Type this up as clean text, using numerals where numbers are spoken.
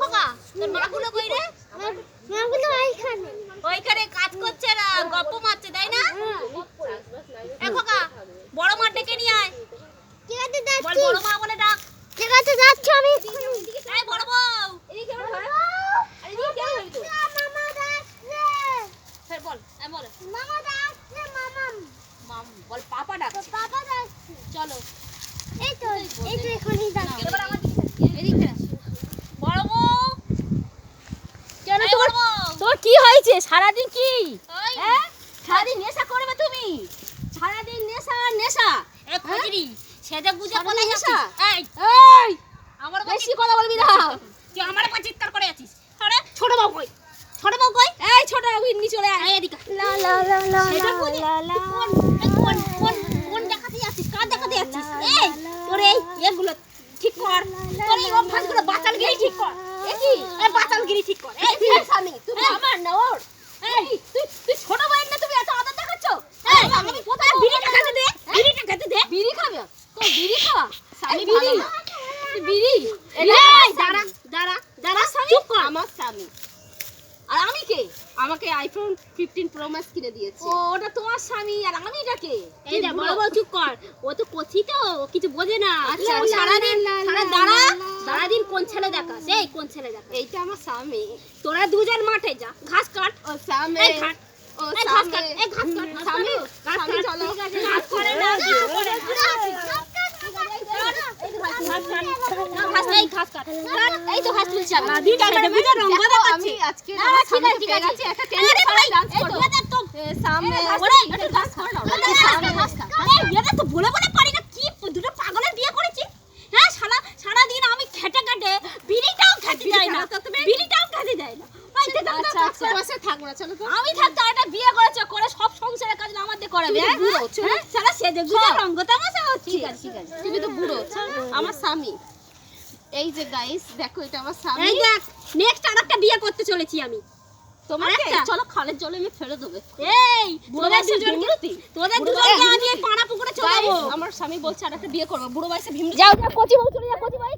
খোকা তোর মাগুলো কই রে? মাগুলো ওইখানে ওইখানে কাজ করছে না, গপ্প মারছে তাই না? খোকা বড় মা ডেকে নিয়ে আয়। ঠিক আছে বল যাচ্ছি বড় মা বলে ডাক। ঠিক আছে যাচ্ছি আমি এই বড় বউ এদিকে কেমন ধরে? আরে এদিকে কেমন ধরে তো? মামা ডাকছে ফের বল বল মামা ডাকছে মামাম মাম বল পাপা ডাকছে। বাবা ডাকছে চলো এই তো এখনই ডাকছে এবার আমার এদিকে ফের আসো। বড় বউ কেন এই তোর বড় বউ। তোর কি হয়েছে সারাদিন কি ওই হ্যাঁ সারাদিন নেশা করবে তুমি সারাদিন নেশা আর নেশা এ খজরি সেজে বুঝে সারাদিন বলে নেশা? যাচ্ছিস। এই এই আমার বেশি কথা বলবি না তুই আমার উপর চিৎকার করে আছিস। আরে ছোট বউ কই? ছোট বউ কই? এই ছোট উইন্নি চলে আয় এই এদিকে লা লা লা লা সেটা বুঝে লা কোন দেখাতে যাচ্ছিস? কার দেখাতে যাচ্ছিস? এই তোর এই এগুলো ঠিক কর। তোর এই অভ্যাসগুলো বাচালগিরি ঠিক কর। এই কি? এই বাচালগিরি ঠিক কর। এই এই স্বামী তুমি আমার না ওর এই তুই ছোট ভাইয়ের না তুমি এত আদর দেখাচ্ছ এই আমি কোথায় বিড়িটা খেতে দে? বিড়িটা খেতে দে। বিড়ি খাবে তো বিড়ি খাওয়া স্বামী বিড়ি। ভালো না। বিড়ি এই দাঁড়া দাঁড়া দাঁড়া চুপ কর। আমার স্বামী আর আমি কে আমাকে আইফোন 15 প্রো ম্যাক্স কিনে দিয়েছে ও ওটা তোমার স্বামী আর আমি এটা কে এই দেখ বড় বউ চুপ কর। ও তো কচি তো ও কিছু বোঝে না। আচ্ছা, ও সারাদিন লা, লা, সারা লা, দাঁড়া লা, লা, সারাদিন কোন ছেলে দেখাস? এই কোন ছেলে দেখাস? এইটা আমার স্বামী তোরা দুজন মাঠে যা ঘাস কাট। ও স্বামী এই ঘাস ও এই ঘাস স্বামী কাট এই ঘাস কাট স্বামী ঘাস স্বামী কাট। চলো ঘাস করে না ঘাস করে না। ঘাস এই ঘাস কাট। এই তো ঘাস তুলছি আমি। সেটা বুঝে রঙ দেখো, দেখাচ্ছি। আমি আজকে না, আমার ঠিক আছে, স্বামীকে ঠিক পেয়ে আছে। গেছি, একটা আরে টেনিস ভাই, ডান্স এই তো, করবো এদের তো- সামনে ওরে, একটু ঘাস কর না। এই, এদের তো বলে বলে পারি না, কি দুটো পাগলের বিয়ে করেছি। হ্যাঁ, সারাদিন আমি খেটে খেটে বিড়িটাও খেতে দেয় না। বিড়িটাও খেতে দেয় না। ওই যে দাও, দাও, আচ্ছা দাও, আচ্ছা দাও। বসে থাকবো না চলো তো আমি থাকতে একটা বিয়ে করেছে, করে সব সংসারের কাজ আমাদের করাবে। তুমি তো হ্যাঁ? বুড়ো, চলো। হ্যাঁ, সারা সেজে গুজে চল। রঙ্গ তামাশা হচ্ছে। ঠিক আছে তুমি তো বুড়ো আমার স্বামী এই যে গাইস দেখো এটা আমার স্বামী এই দেখ, নেক্সট আরেকটা বিয়ে করতে চলেছি আমি। তোমাকে আরেকটা? চলো খালের জলে আমি ফেলে দেবে এই, বুড়ো তোদের বয়সে দুজনকে ভীমরতি? তোদের বুড়ো দুজনকে বয়সে আমি এই পাড়া পুকুরে চলে যাবো। আমার স্বামী বলছে আর একটা বিয়ে করবো বুড়ো বয়সে ভীম যাও যাও, কচি বউ চলে যাও, কচি বউ